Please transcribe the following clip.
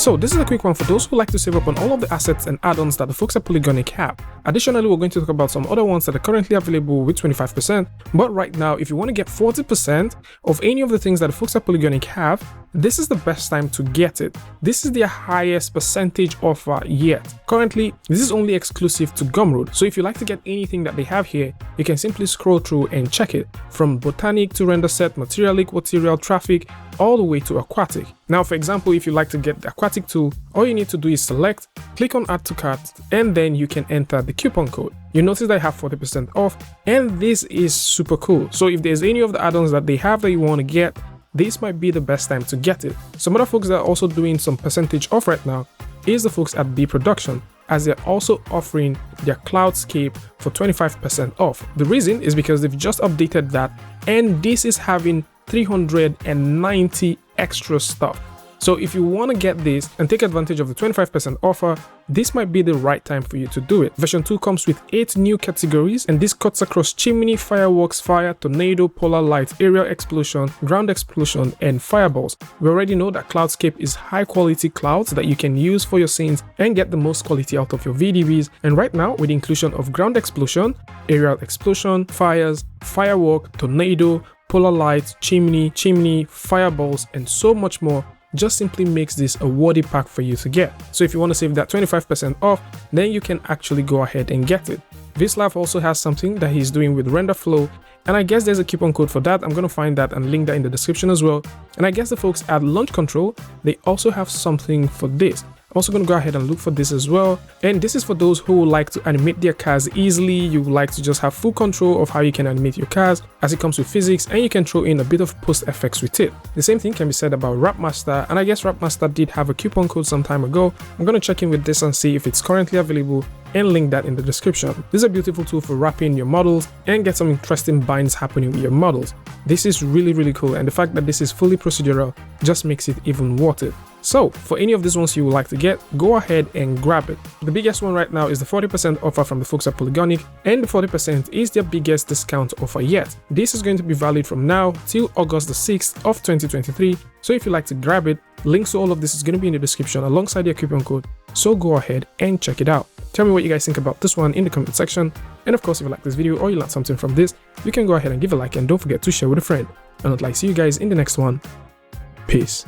So this is a quick one for those who like to save up on all of the assets and add-ons that the folks at Polygonic have. Additionally, we're going to talk about some other ones that are currently available with 25%, but right now, if you want to get 40% of any of the things that the folks at Polygonic have, this is the best time to get it. This is their highest percentage offer yet. Currently, this is only exclusive to Gumroad, so if you like to get anything that they have here, you can simply scroll through and check it, from Botanic to Render Set, Materialic, Material, Traffic, all the way to Aquatic. Now, for example, if you like to get the Aquatic tool, all you need to do is select, click on Add to Cart, and then you can enter the coupon code. You notice that I have 40% off, and this is super cool. So if there's any of the add-ons that they have that you want to get, this might be the best time to get it. Some other folks that are also doing some percentage off right now is the folks at B Production, as they're also offering their Cloudscape for 25% off. The reason is because they've just updated that, and this is having 390 extra stuff. So if you want to get this and take advantage of the 25% offer, this might be the right time for you to do it. Version 2 comes with 8 new categories, and this cuts across chimney, fireworks, fire, tornado, polar light, aerial explosion, ground explosion, and fireballs. We already know that Cloudscape is high quality clouds that you can use for your scenes and get the most quality out of your VDVs. And right now, with the inclusion of ground explosion, aerial explosion, fires, firework, tornado, polar lights, chimney, fireballs, and so much more, just simply makes this a worthy pack for you to get. So if you want to save that 25% off, then you can actually go ahead and get it. Vislav also has something that he's doing with Render Flow, and I guess there's a coupon code for that. I'm going to find that and link that in the description as well. And I guess the folks at Launch Control, they also have something for this. I'm also going to go ahead and look for this as well. And this is for those who like to animate their cars easily. You would like to just have full control of how you can animate your cars, as it comes with physics, and you can throw in a bit of post effects with it. The same thing can be said about Rapmaster, and I guess Rapmaster did have a coupon code some time ago. I'm going to check in with this and see if it's currently available and link that in the description. This is a beautiful tool for wrapping your models and get some interesting binds happening with your models. This is really cool, and the fact that this is fully procedural just makes it even worth it. So for any of these ones you would like to get, go ahead and grab it. The biggest one right now is the 40% offer from the folks at Polygonic, and the 40% is their biggest discount offer yet. This is going to be valid from now till August the 6th of 2023. So if you like to grab it, links to all of this is going to be in the description alongside their coupon code. So go ahead and check it out. Tell me what you guys think about this one in the comment section. And of course, if you like this video or you learned something from this, you can go ahead and give a like, and don't forget to share with a friend. And I'd like to see you guys in the next one. Peace.